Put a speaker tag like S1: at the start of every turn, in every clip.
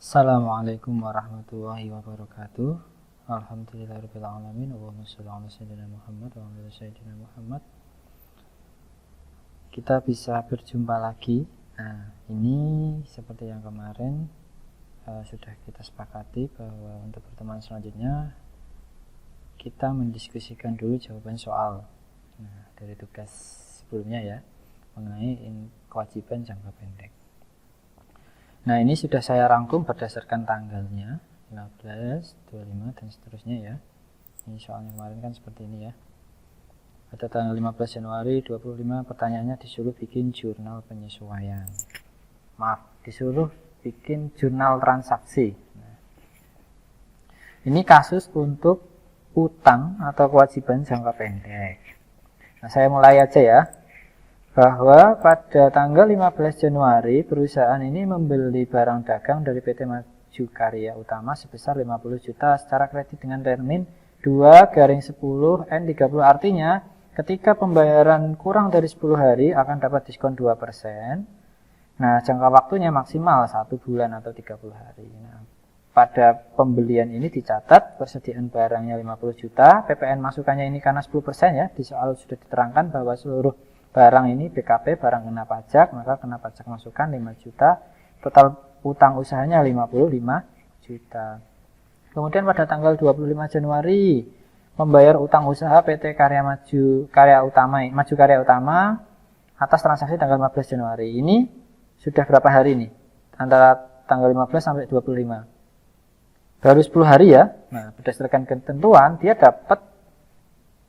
S1: Assalamualaikum warahmatullahi wabarakatuh. Alhamdulillahirabbil alamin. Allahumma shalli ala sayyidina Muhammad wa ala sayyidina Muhammad. Kita bisa berjumpa lagi. Nah, ini seperti yang kemarin sudah kita sepakati bahwa untuk pertemuan selanjutnya kita mendiskusikan dulu jawaban soal. Nah, dari tugas sebelumnya ya, mengenai kewajiban jangka pendek. Nah, ini sudah saya rangkum berdasarkan tanggalnya 15, 25 dan seterusnya ya. Ini soalnya kemarin kan seperti ini ya. Pada tanggal 15 Januari 25 pertanyaannya disuruh bikin jurnal penyesuaian. Maaf, disuruh bikin jurnal transaksi. Nah, ini kasus untuk utang atau kewajiban jangka pendek. Nah, saya mulai aja ya. Bahwa pada tanggal 15 Januari perusahaan ini membeli barang dagang dari PT Maju Karya Utama sebesar 50 juta secara kredit dengan termin 2/10/N30. Artinya ketika pembayaran kurang dari 10 hari akan dapat diskon 2%. Nah, jangka waktunya maksimal 1 bulan atau 30 hari. Nah, pada pembelian ini dicatat persediaan barangnya 50 juta, PPN masukannya ini karena 10% ya, di soal sudah diterangkan bahwa seluruh barang ini BKP, barang kena pajak, maka kena pajak masukan 5 juta, total utang usahanya 55 juta. Kemudian pada tanggal 25 Januari membayar utang usaha PT Maju Karya Utama atas transaksi tanggal 15 Januari. Ini sudah berapa hari nih? Antara tanggal 15 sampai 25. Baru 10 hari ya. Nah, berdasarkan ketentuan dia dapat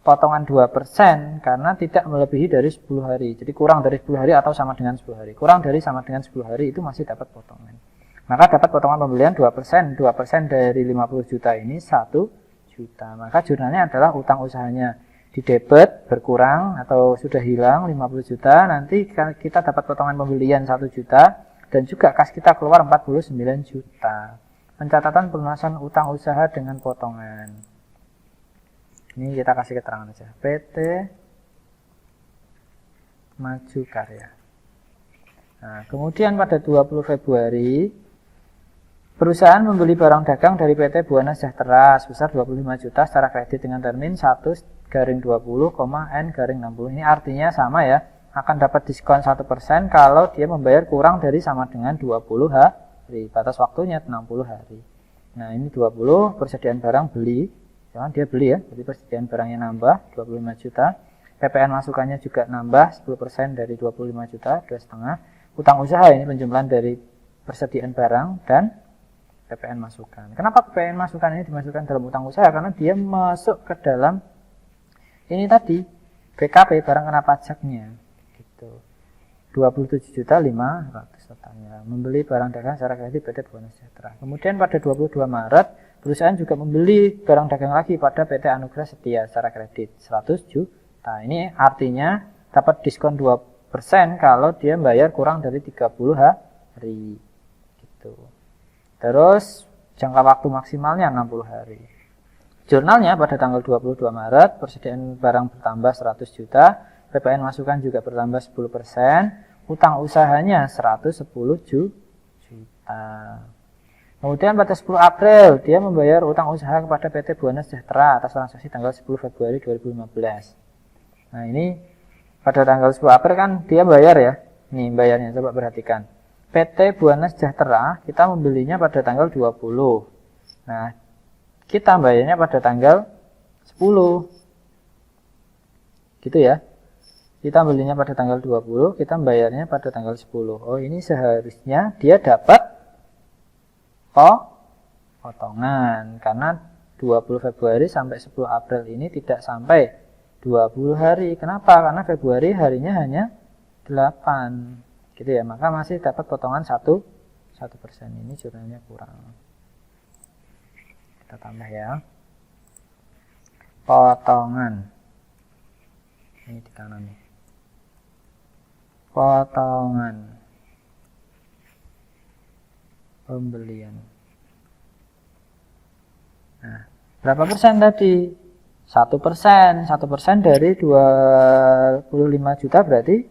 S1: potongan 2% karena tidak melebihi dari 10 hari. Jadi kurang dari 10 hari atau sama dengan 10 hari. Kurang dari sama dengan 10 hari itu masih dapat potongan. Maka dapat potongan pembelian 2%. 2% dari 50 juta ini 1 juta. Maka jurnalnya adalah utang usahanya di debit berkurang atau sudah hilang 50 juta. Nanti kita dapat potongan pembelian 1 juta. Dan juga kas kita keluar 49 juta. Pencatatan pelunasan utang usaha dengan potongan. Ini kita kasih keterangan aja. PT Maju Karya. Nah, kemudian pada 20 Februari perusahaan membeli barang dagang dari PT Buana Sejahtera sebesar 25 juta secara kredit dengan termin 1/20,N/60. Ini artinya sama ya, akan dapat diskon 1% kalau dia membayar kurang dari sama dengan 20 hari. Batas waktunya 60 hari. Nah, ini 20 persediaan barang beli. Jangan dia beli ya, jadi persediaan barangnya nambah 25 juta. PPN masukannya juga nambah 10% dari 25 juta, 2,5. Utang usaha ini penjumlahan dari persediaan barang dan PPN masukan. Kenapa PPN masukan ini dimasukkan dalam utang usaha? Karena dia masuk ke dalam ini tadi, BKP, barang kena pajaknya. Gitu. 27.500.000 totalnya. Membeli barang dagang secara kredit PT Buana Sejahtera. Kemudian pada 22 Maret perusahaan juga membeli barang dagang lagi pada PT Anugrah Setia secara kredit 100 juta. Ini artinya dapat diskon 2% kalau dia bayar kurang dari 30 hari. Gitu. Terus jangka waktu maksimalnya 60 hari. Jurnalnya pada tanggal 22 Maret persediaan barang bertambah 100 juta, PPN masukan juga bertambah 10%, utang usahanya 110 juta. Kemudian pada 10 April dia membayar utang usaha kepada PT Buana Sejahtera atas transaksi tanggal 10 Februari 2015. Nah, ini pada tanggal 10 April kan dia bayar ya. Nih bayarnya, coba perhatikan. PT Buana Sejahtera kita membelinya pada tanggal 20. Nah, kita bayarnya pada tanggal 10. Gitu ya. Kita belinya pada tanggal 20, kita bayarnya pada tanggal 10. Oh, ini seharusnya dia dapat potongan karena 20 Februari sampai 10 April ini tidak sampai 20 hari. Kenapa? Karena Februari harinya hanya 8. Gitu ya, maka masih dapat potongan 1%. Ini jurnalnya kurang. Kita tambah ya. Potongan. Ini di kanan nih. Potongan pembelian. Nah, berapa persen tadi? 1%. 1% dari 25 juta berarti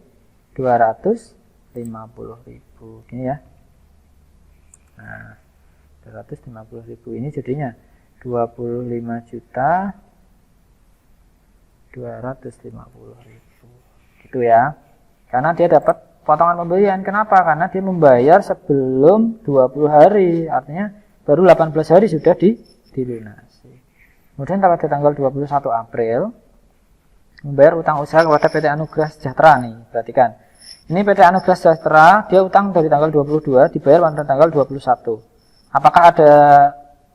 S1: 250.000. Gini ya. Nah, 250.000. Ini jadinya 25.250.000. Gitu ya. Karena dia dapat potongan pembelian. Kenapa? Karena dia membayar sebelum 20 hari. Artinya baru 18 hari sudah dilunasi. Kemudian pada tanggal 21 April membayar utang usaha kepada PT Anugrah Sejahtera nih. Perhatikan. Ini PT Anugrah Sejahtera, dia utang dari tanggal 22 dibayar pada tanggal 21. Apakah ada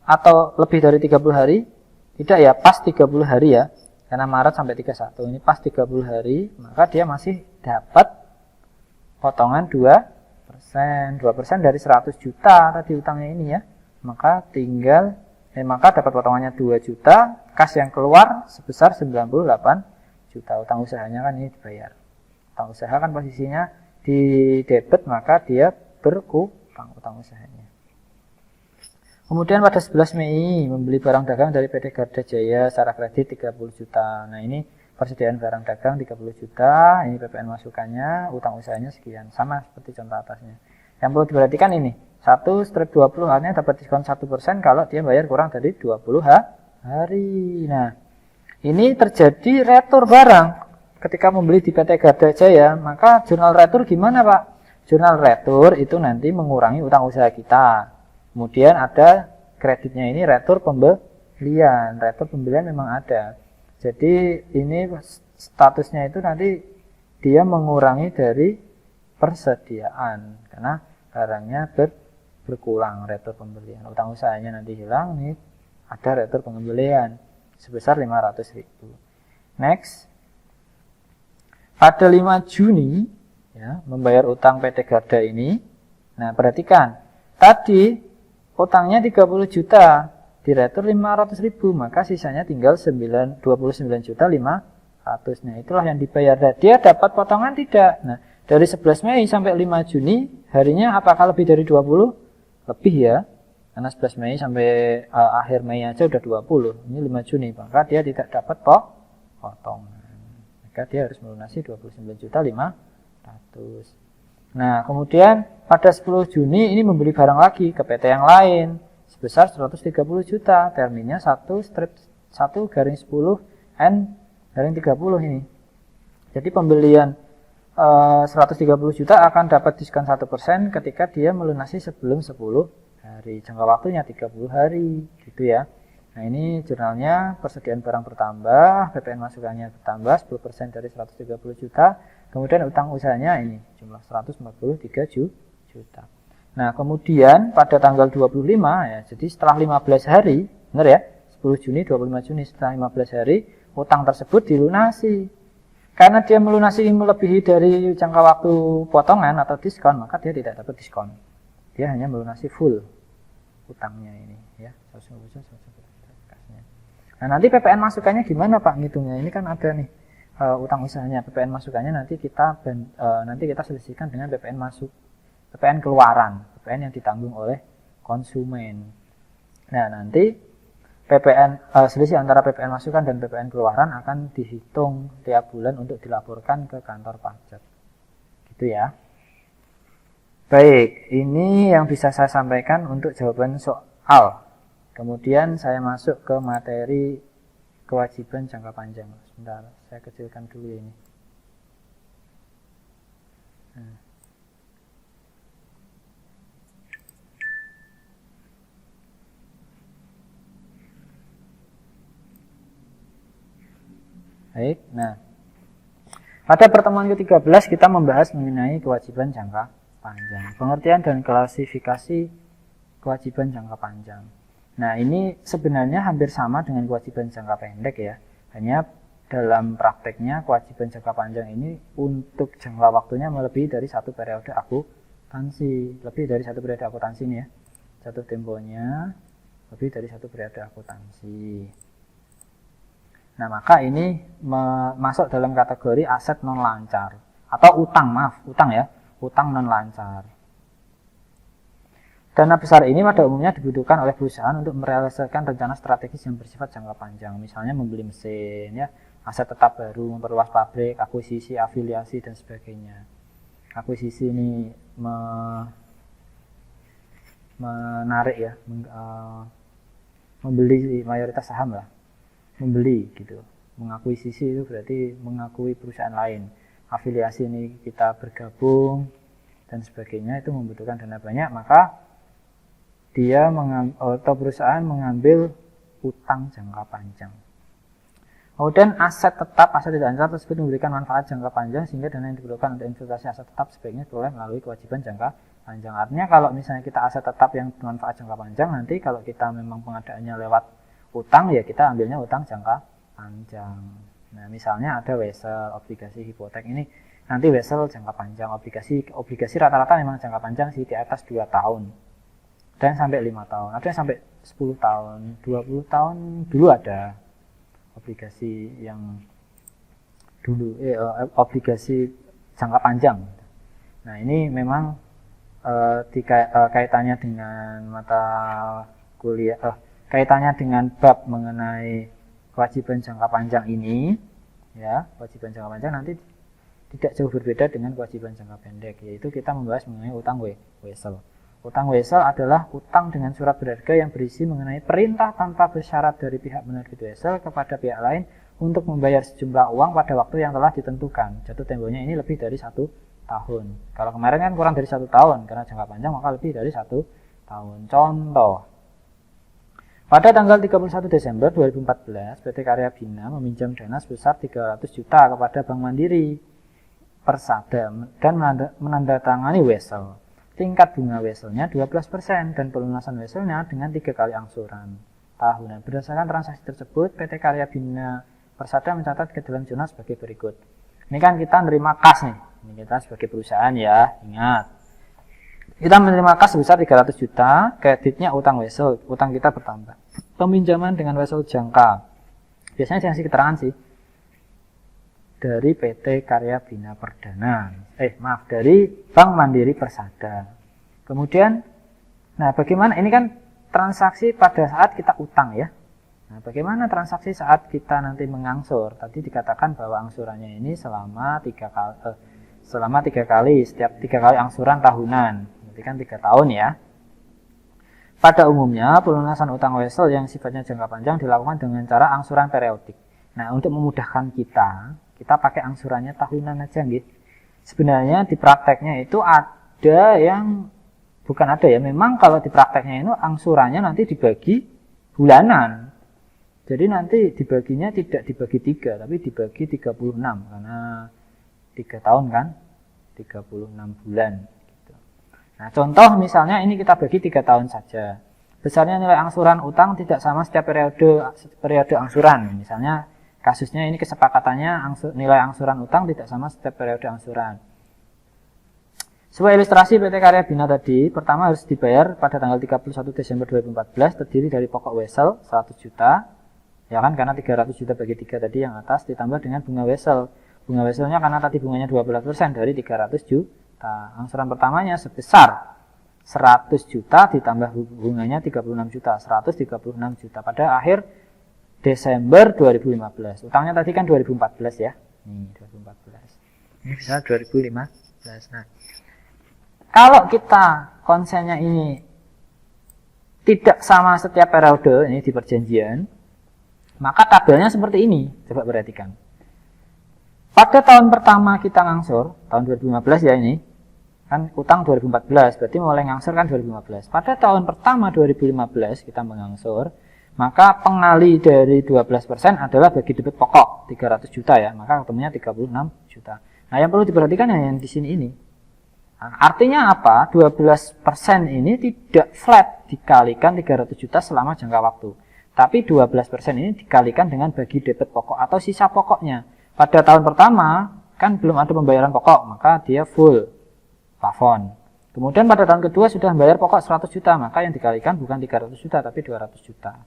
S1: atau lebih dari 30 hari? Tidak ya, pas 30 hari ya. Karena Maret sampai 31. Ini pas 30 hari, maka dia masih dapat potongan 2%. 2% dari 100 juta tadi utangnya ini ya. Maka maka dapat potongannya 2 juta, kas yang keluar sebesar 98 juta. Utang usahanya kan ini dibayar. Utang usaha kan posisinya di debit, maka dia berkurang utang usahanya. Kemudian pada 11 Mei membeli barang dagang dari PT Garda Jaya secara kredit 30 juta. Nah ini persediaan barang dagang 30 juta, ini PPN masukannya, utang usahanya sekian. Sama seperti contoh atasnya. Yang perlu diperhatikan ini, 1/20 artinya dapat diskon 1% kalau dia bayar kurang dari 20 hari. Nah ini terjadi retur barang ketika membeli di PT Garda Jaya, maka jurnal retur gimana Pak? Jurnal retur itu nanti mengurangi utang usaha kita. Kemudian ada kreditnya ini retur pembelian. Retur pembelian memang ada. Jadi ini statusnya itu nanti dia mengurangi dari persediaan karena barangnya berkurang retur pembelian. Utang usahanya nanti hilang, nih ada retur pembelian sebesar 500.000. Next. Pada 5 Juni ya, membayar utang PT Garda ini. Nah, perhatikan. Tadi utangnya 30 juta, diretur 500.000, maka sisanya tinggal 29.500.000. Nah, itulah yang dibayar. Dan dia dapat potongan tidak? Nah, dari 11 Mei sampai 5 Juni, harinya apakah lebih dari 20? Lebih ya. Karena 11 Mei sampai akhir Mei aja udah 20. Ini 5 Juni, maka dia tidak dapat potongan. Maka dia harus melunasi 29.500.000. Nah, kemudian pada 10 Juni ini membeli barang lagi ke PT yang lain sebesar 130 juta. Terminnya 1/10N/30 ini. Jadi pembelian 130 juta akan dapat diskon 1% ketika dia melunasi sebelum 10 hari. Jangka waktunya 30 hari, gitu ya. Nah, ini jurnalnya persediaan barang bertambah, PPN masukannya bertambah 10% dari 130 juta. Kemudian utang usahanya ini jumlah 143 juta. Nah, kemudian pada tanggal 25 ya, jadi setelah 15 hari, benar ya? 10 Juni, 25 Juni, setelah 15 hari, utang tersebut dilunasi. Karena dia melunasi melebihi dari jangka waktu potongan atau diskon, maka dia tidak dapat diskon. Dia hanya melunasi full utangnya ini, ya. Nah, nanti PPN masukannya gimana Pak ngitungnya? Ini kan ada nih utang usahanya, PPN masukannya nanti kita selisihkan dengan PPN keluaran, PPN yang ditanggung oleh konsumen. Nah, nanti selisih antara PPN masukan dan PPN keluaran akan dihitung tiap bulan untuk dilaporkan ke kantor pajak. Gitu ya. Baik, ini yang bisa saya sampaikan untuk jawaban soal. Kemudian saya masuk ke materi kewajiban jangka panjang. Sebentar, saya kecilkan dulu ini. Baik, nah pada pertemuan ke-13 kita membahas mengenai kewajiban jangka panjang, pengertian dan klasifikasi kewajiban jangka panjang. Nah, ini sebenarnya hampir sama dengan kewajiban jangka pendek ya. Hanya dalam prakteknya kewajiban jangka panjang ini untuk jangka waktunya melebihi dari satu periode akuntansi. Lebih dari satu periode akuntansi nih ya. Jatuh temponya lebih dari satu periode akuntansi. Nah, maka ini masuk dalam kategori aset non lancar atau utang ya, utang non lancar. Dana besar ini pada umumnya dibutuhkan oleh perusahaan untuk merealisasikan rencana strategis yang bersifat jangka panjang, misalnya membeli mesin, ya, aset tetap baru, memperluas pabrik, akuisisi, afiliasi dan sebagainya. Akuisisi ini menarik ya, membeli mayoritas saham lah, membeli gitu. Mengakuisisi itu berarti mengakui perusahaan lain. Afiliasi ini kita bergabung dan sebagainya, itu membutuhkan dana banyak, maka dia atau perusahaan mengambil utang jangka panjang. Kemudian aset tetap, aset tidak ancaman tersebut memberikan manfaat jangka panjang sehingga dana yang diperlukan untuk investasi aset tetap sebaiknya diperoleh melalui kewajiban jangka panjang. Artinya kalau misalnya kita aset tetap yang bermanfaat jangka panjang, nanti kalau kita memang pengadaannya lewat utang, ya kita ambilnya utang jangka panjang. Nah, misalnya ada wesel, obligasi hipotek, ini nanti wesel jangka panjang, obligasi rata-rata memang jangka panjang sih, di atas 2 tahun dan sampai 5 tahun, ada yang sampai 10 tahun, 20 tahun dulu ada obligasi yang dulu obligasi jangka panjang. Nah, ini memang kaitannya dengan mata kuliah, kaitannya dengan bab mengenai kewajiban jangka panjang ini, ya, kewajiban jangka panjang nanti tidak jauh berbeda dengan kewajiban jangka pendek, yaitu kita membahas mengenai utang wesel. Utang wesel adalah utang dengan surat berharga yang berisi mengenai perintah tanpa bersyarat dari pihak penerbit wesel kepada pihak lain untuk membayar sejumlah uang pada waktu yang telah ditentukan. Jatuh temponya ini lebih dari 1 tahun. Kalau kemarin kan kurang dari 1 tahun, karena jangka panjang maka lebih dari 1 tahun. Contoh, pada tanggal 31 Desember 2014, PT Karya Bina meminjam dana sebesar 300 juta kepada Bank Mandiri Persada dan menandatangani wesel. Tingkat bunga weselnya 12% dan pelunasan weselnya dengan 3 kali angsuran tahunan. Berdasarkan transaksi tersebut, PT Karya Bina Persada mencatat ke dalam jurnal sebagai berikut. Ini kan kita menerima kas nih. Ini kita sebagai perusahaan ya, ingat. Kita menerima kas sebesar 300 juta, kreditnya utang wesel, utang kita bertambah. Peminjaman dengan wesel jangka. Biasanya dikasih keterangan sih. Dari PT Karya Bina Perdana. Dari Bank Mandiri Persada. Kemudian, nah bagaimana, ini kan transaksi pada saat kita utang ya. Nah, bagaimana transaksi saat kita nanti mengangsur? Tadi dikatakan bahwa angsurannya ini selama 3 kali, setiap 3 kali angsuran tahunan. Berarti kan 3 tahun ya. Pada umumnya, pelunasan utang wesel yang sifatnya jangka panjang dilakukan dengan cara angsuran periodik. Nah, untuk memudahkan kita pakai angsurannya tahunan aja gitu. Sebenarnya di prakteknya itu ada yang, bukan ada ya, memang kalau di prakteknya itu angsurannya nanti dibagi bulanan. Jadi nanti dibaginya tidak dibagi 3, tapi dibagi 36, karena 3 tahun kan, 36 bulan. Gitu. Nah, contoh misalnya ini kita bagi 3 tahun saja. Besarnya nilai angsuran utang tidak sama setiap periode angsuran. Misalnya kasusnya ini kesepakatannya nilai angsuran utang tidak sama setiap periode angsuran. Sebuah ilustrasi PT Karya Bina tadi, pertama harus dibayar pada tanggal 31 Desember 2014, terdiri dari pokok wesel 100 juta, ya kan, karena 300 juta bagi 3 tadi yang atas, ditambah dengan bunga wesel. Bunga weselnya karena tadi bunganya 12% dari 300 juta. Angsuran pertamanya sebesar 100 juta ditambah bunganya 36 juta, 136 juta pada akhir Desember 2015. Utangnya tadi kan 2014 ya. Nih, 2014. Ini bisa 2015. Nah, kalau kita konsennya ini tidak sama setiap periode, ini di perjanjian, maka tabelnya seperti ini. Coba perhatikan. Pada tahun pertama kita ngangsur, tahun 2015 ya ini, kan utang 2014, berarti mulai ngangsur kan 2015. Pada tahun pertama 2015 kita mengangsur, maka pengali dari 12% adalah bagi debit pokok 300 juta ya, maka ketemunya 36 juta. Nah, yang perlu diperhatikan yang di sini ini. Nah, artinya apa? 12% ini tidak flat dikalikan 300 juta selama jangka waktu. Tapi 12% ini dikalikan dengan bagi debit pokok atau sisa pokoknya. Pada tahun pertama kan belum ada pembayaran pokok, maka dia full plafon. Kemudian pada tahun kedua sudah membayar pokok 100 juta, maka yang dikalikan bukan 300 juta tapi 200 juta.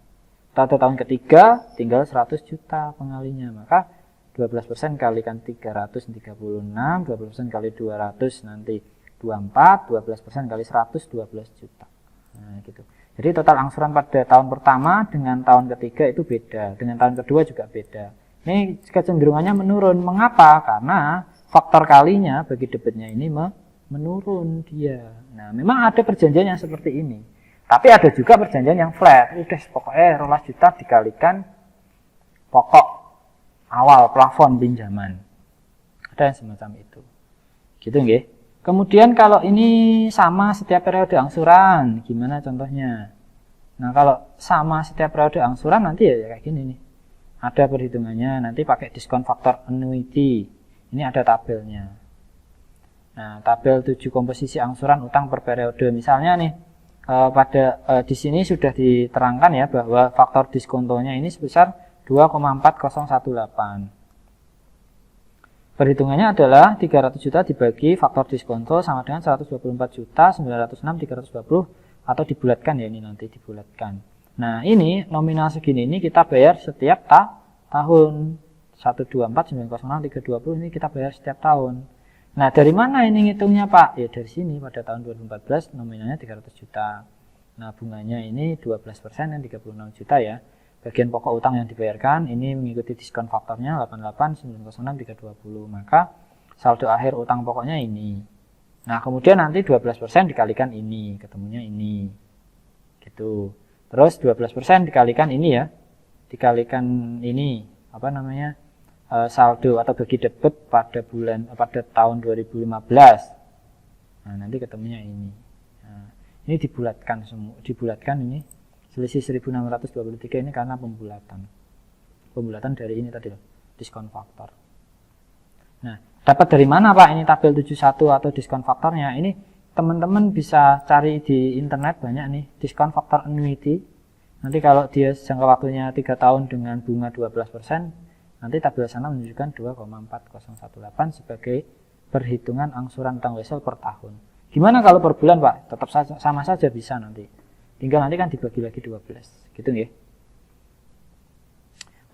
S1: Pada tahun ketiga tinggal 100 juta pengalinya, maka 12% kalikan 336, 12% kali 200 nanti 24, 12% kali 100, 12 juta. Nah, gitu. Jadi total angsuran pada tahun pertama dengan tahun ketiga itu beda, dengan tahun kedua juga beda. Ini kecenderungannya menurun. Mengapa? Karena faktor kalinya bagi debitnya ini menurun dia. Nah, memang ada perjanjian yang seperti ini. Tapi ada juga perjanjian yang flat, udah pokoknya 12 juta dikalikan pokok awal plafon pinjaman. Ada yang semacam itu. Gitu nggih. Kemudian kalau ini sama setiap periode angsuran, gimana contohnya? Nah, kalau sama setiap periode angsuran nanti ya kayak gini nih. Ada perhitungannya, nanti pakai diskon faktor annuity. Ini ada tabelnya. Nah, tabel 7 komposisi angsuran utang per periode. Misalnya nih, di sini sudah diterangkan ya bahwa faktor diskontonya ini sebesar 2,4018. Perhitungannya adalah 300 juta dibagi faktor diskonto sama dengan 124 juta 906 320 atau dibulatkan ya, ini nanti dibulatkan. Nah, ini nominal segini ini kita bayar setiap tahun. 124 906 320 ini kita bayar setiap tahun. Nah, dari mana ini ngitungnya, Pak? Ya dari sini, pada tahun 2014 nominalnya 300 juta. Nah, bunganya ini 12% yang 36 juta ya. Bagian pokok utang yang dibayarkan ini mengikuti diskon faktornya 88 906 320. Maka saldo akhir utang pokoknya ini. Nah, kemudian nanti 12% dikalikan ini, ketemunya ini. Gitu. Terus 12% dikalikan ini ya. Dikalikan ini, apa namanya? Saldo atau bagi debit pada tahun 2015. Nah, nanti ketemunya ini. Nah, ini dibulatkan semua, ini selisih 1623 ini karena pembulatan dari ini tadi loh, diskon faktor. Nah, dapat dari mana, Pak, ini tabel 71 atau diskon faktornya? Ini teman-teman bisa cari di internet, banyak nih diskon faktor annuity. Nanti kalau dia jangka waktunya 3 tahun dengan bunga 12%, nanti tabel sana menunjukkan 2,4018 sebagai perhitungan angsuran utang wesel per tahun. Gimana kalau per bulan, Pak? Tetap sama saja bisa nanti. Tinggal nanti kan dibagi lagi 12. Gitu nggih.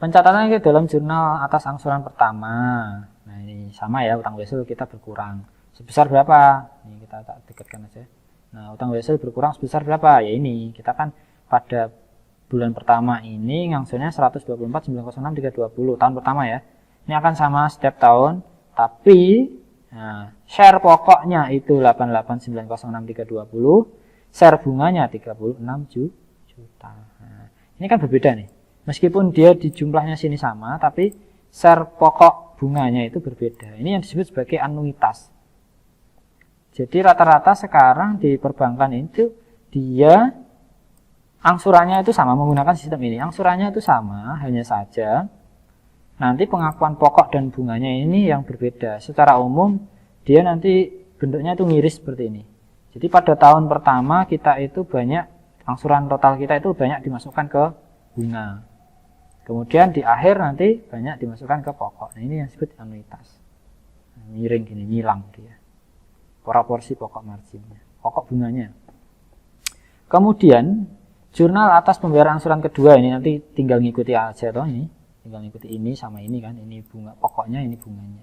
S1: Pencatatannya dalam jurnal atas angsuran pertama. Nah, ini sama ya, utang wesel kita berkurang. Sebesar berapa? Ini kita tak dekatkan aja. Nah, utang wesel berkurang sebesar berapa? Ya ini, kita kan pada bulan pertama ini ngangsurnya 124 906 320 tahun pertama ya. Ini akan sama setiap tahun, tapi share pokoknya itu 88 906 320, share bunganya 36 juta. Nah, ini kan berbeda nih. Meskipun dia di jumlahnya sini sama, tapi share pokok bunganya itu berbeda. Ini yang disebut sebagai anuitas. Jadi rata-rata sekarang di perbankan itu dia angsurannya itu sama, menggunakan sistem ini. Angsurannya itu sama, hanya saja nanti pengakuan pokok dan bunganya ini yang berbeda. Secara umum dia nanti bentuknya itu ngiris seperti ini. Jadi pada tahun pertama kita itu banyak, angsuran total kita itu banyak dimasukkan ke bunga. Kemudian di akhir nanti banyak dimasukkan ke pokok. Nah, ini yang disebut anuitas. Miring gini, ngilang dia. Proporsi pokok marginnya, pokok bunganya. Kemudian jurnal atas pembayaran angsuran kedua ini nanti tinggal ngikuti aja toh ini. Tinggal ngikuti ini sama ini kan, ini bunga pokoknya, ini bunganya.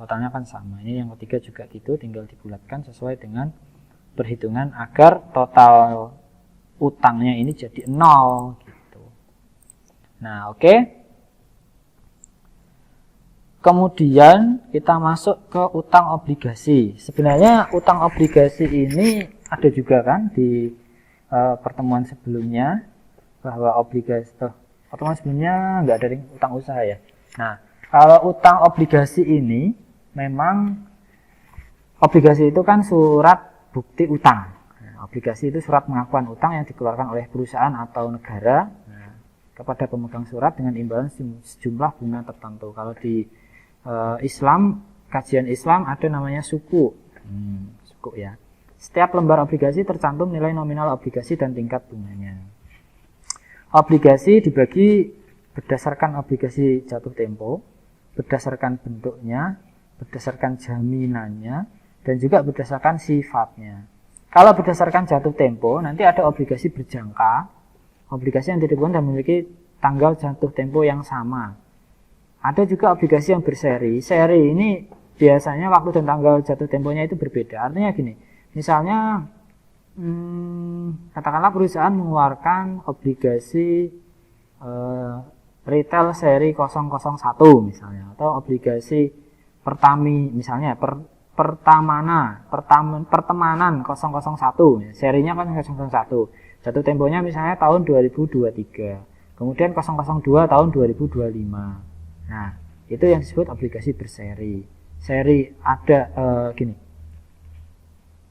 S1: Totalnya kan sama. Ini yang ketiga juga gitu, tinggal dibulatkan sesuai dengan perhitungan agar total utangnya ini jadi 0 gitu. Nah, oke. Kemudian kita masuk ke utang obligasi. Sebenarnya utang obligasi ini ada juga kan di pertemuan sebelumnya, bahwa obligasi pertemuan sebelumnya nggak ada utang usaha ya. Nah, kalau utang obligasi ini memang obligasi itu kan surat bukti utang. Nah, obligasi itu surat pengakuan utang yang dikeluarkan oleh perusahaan atau negara kepada pemegang surat dengan imbalan sejumlah bunga tertentu. Kalau di Islam, kajian Islam ada namanya suku. Suku ya. Setiap lembar obligasi tercantum nilai nominal obligasi dan tingkat bunganya. Obligasi dibagi berdasarkan obligasi jatuh tempo, berdasarkan bentuknya, berdasarkan jaminannya, dan juga berdasarkan sifatnya. Kalau berdasarkan jatuh tempo, nanti ada obligasi berjangka, obligasi yang diterbitkan dan memiliki tanggal jatuh tempo yang sama. Ada juga obligasi yang berseri. Seri ini biasanya waktu dan tanggal jatuh temponya itu berbeda. Artinya gini, misalnya katakanlah perusahaan mengeluarkan obligasi retail seri 001 misalnya, atau obligasi pertemanan 001, serinya kan 001. Jatuh temponya misalnya tahun 2023. Kemudian 002 tahun 2025. Nah, itu yang disebut obligasi berseri. Seri ada gini.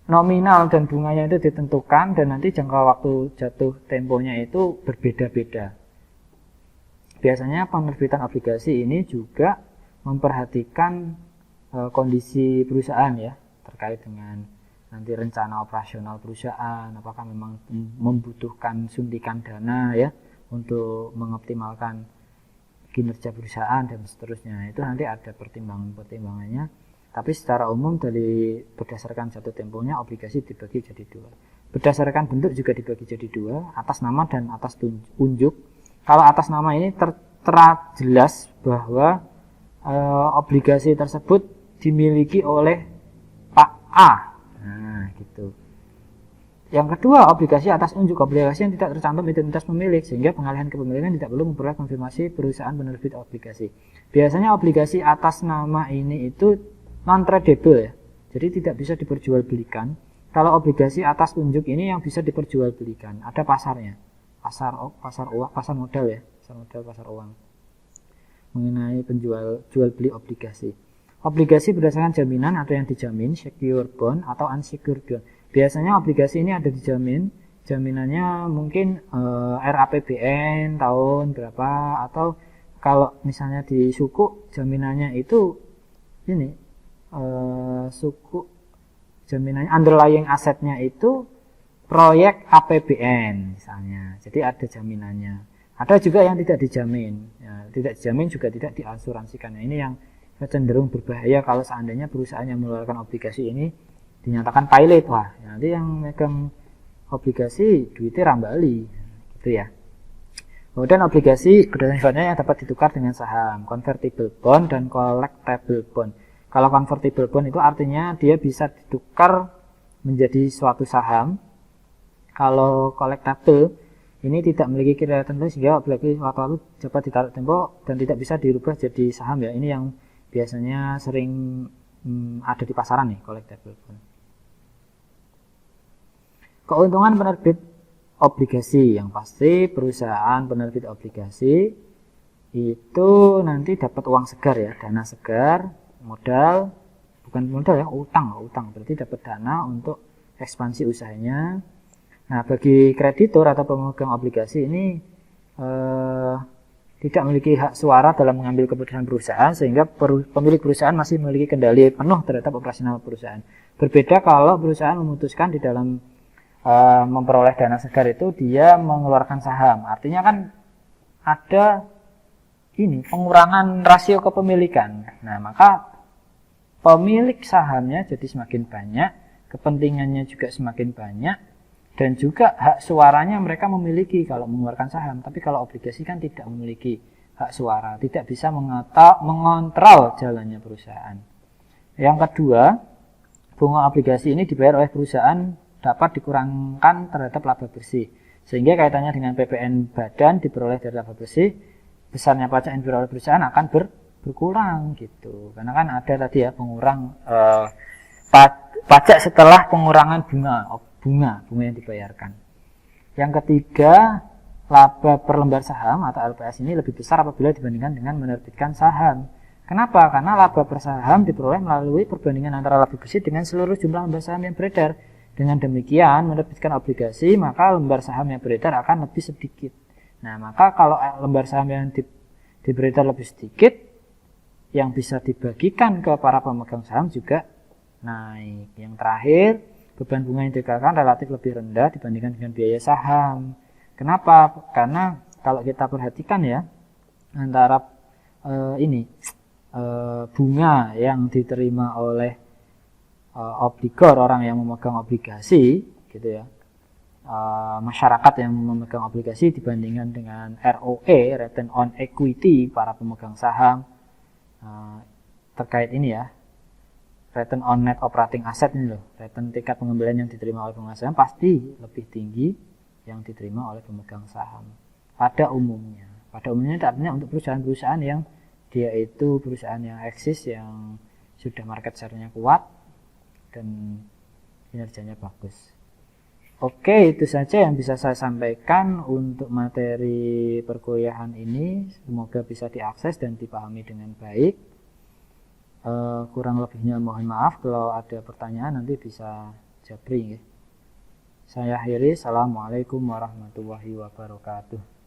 S1: Nominal dan bunganya itu ditentukan dan nanti jangka waktu jatuh temponya itu berbeda-beda. Biasanya penerbitan obligasi ini juga memperhatikan kondisi perusahaan ya, terkait dengan nanti rencana operasional perusahaan, apakah memang membutuhkan suntikan dana ya untuk mengoptimalkan kinerja perusahaan dan seterusnya. Itu nanti ada pertimbangannya. Tapi secara umum berdasarkan jatuh temponya obligasi dibagi jadi dua. Berdasarkan bentuk juga dibagi jadi dua, atas nama dan atas unjuk. Kalau atas nama ini tertera jelas bahwa obligasi tersebut dimiliki oleh Pak A. Nah, gitu. Yang kedua, obligasi atas unjuk, obligasi yang tidak tercantum identitas pemilik, sehingga pengalihan kepemilikan tidak perlu memperoleh konfirmasi perusahaan penerbit obligasi. Biasanya obligasi atas nama ini itu non-tradable ya, jadi tidak bisa diperjualbelikan. Kalau obligasi atas unjuk ini yang bisa diperjualbelikan, ada pasarnya, pasar modal ya, pasar uang. Mengenai jual beli obligasi. Obligasi berdasarkan jaminan, ada yang dijamin, secure bond atau unsecured bond. Biasanya obligasi ini ada dijamin, jaminannya mungkin RAPBN tahun berapa, atau kalau misalnya di suku jaminannya itu ini suku jaminannya underlying asetnya itu proyek APBN misalnya, jadi ada jaminannya. Ada juga yang tidak dijamin, ya, tidak dijamin juga tidak diasuransikan. Ini yang cenderung berbahaya kalau seandainya perusahaan yang mengeluarkan obligasi ini dinyatakan pilot, wah nanti yang megang obligasi duitnya rambali gitu ya. Kemudian obligasi berdasarkan sifatnya yang dapat ditukar dengan saham, convertible bond dan collectible bond. Kalau convertible bond itu artinya dia bisa ditukar menjadi suatu saham. Kalau collectible ini tidak memiliki kriteria tertentu sehingga obligasi waktu dapat ditarik tempo dan tidak bisa dirubah jadi saham ya. Ini yang biasanya sering ada di pasaran nih, collectible bond. Keuntungan penerbit obligasi, yang pasti perusahaan penerbit obligasi itu nanti dapat uang segar ya, dana segar, modal, bukan modal ya, utang, berarti dapat dana untuk ekspansi usahanya. Nah, bagi kreditur atau pemegang obligasi ini tidak memiliki hak suara dalam mengambil keputusan perusahaan, sehingga pemilik perusahaan masih memiliki kendali penuh terhadap operasional perusahaan. Berbeda kalau perusahaan memutuskan di dalam memperoleh dana segar itu dia mengeluarkan saham, artinya kan ada ini pengurangan rasio kepemilikan. Nah, maka pemilik sahamnya jadi semakin banyak, kepentingannya juga semakin banyak, dan juga hak suaranya mereka memiliki kalau mengeluarkan saham. Tapi kalau obligasi kan tidak memiliki hak suara, tidak bisa mengontrol jalannya perusahaan. Yang kedua, bunga obligasi ini dibayar oleh perusahaan dapat dikurangkan terhadap laba bersih, sehingga kaitannya dengan PPN badan diperoleh dari laba bersih, besarnya pajak yang diperoleh perusahaan akan berkurang gitu, karena kan ada tadi ya pengurang pajak setelah pengurangan bunga yang dibayarkan. Yang ketiga, laba per lembar saham atau LPS ini lebih besar apabila dibandingkan dengan menerbitkan saham. Kenapa? Karena laba per saham diperoleh melalui perbandingan antara laba bersih dengan seluruh jumlah lembar saham yang beredar. Dengan demikian, menerbitkan obligasi, maka lembar saham yang beredar akan lebih sedikit. Nah, maka kalau lembar saham yang beredar lebih sedikit, yang bisa dibagikan ke para pemegang saham juga naik. Yang terakhir, beban bunga yang dikeluarkan relatif lebih rendah dibandingkan dengan biaya saham. Kenapa? Karena kalau kita perhatikan ya, antara bunga yang diterima oleh obligor, orang yang memegang obligasi gitu ya, masyarakat yang memegang obligasi dibandingkan dengan ROE, return on equity, para pemegang saham terkait ini ya, return on net operating asset ini loh, return tingkat pengembalian yang diterima oleh pemegang saham pasti lebih tinggi yang diterima oleh pemegang saham pada umumnya. Pada umumnya itu artinya untuk perusahaan-perusahaan yang dia itu perusahaan yang eksis, yang sudah market share-nya kuat dan kinerjanya bagus. Oke, itu saja yang bisa saya sampaikan untuk materi perkuliahan ini. Semoga bisa diakses dan dipahami dengan baik. Kurang lebihnya mohon maaf. Kalau ada pertanyaan nanti bisa japri ya. Saya akhiri. Assalamualaikum warahmatullahi wabarakatuh.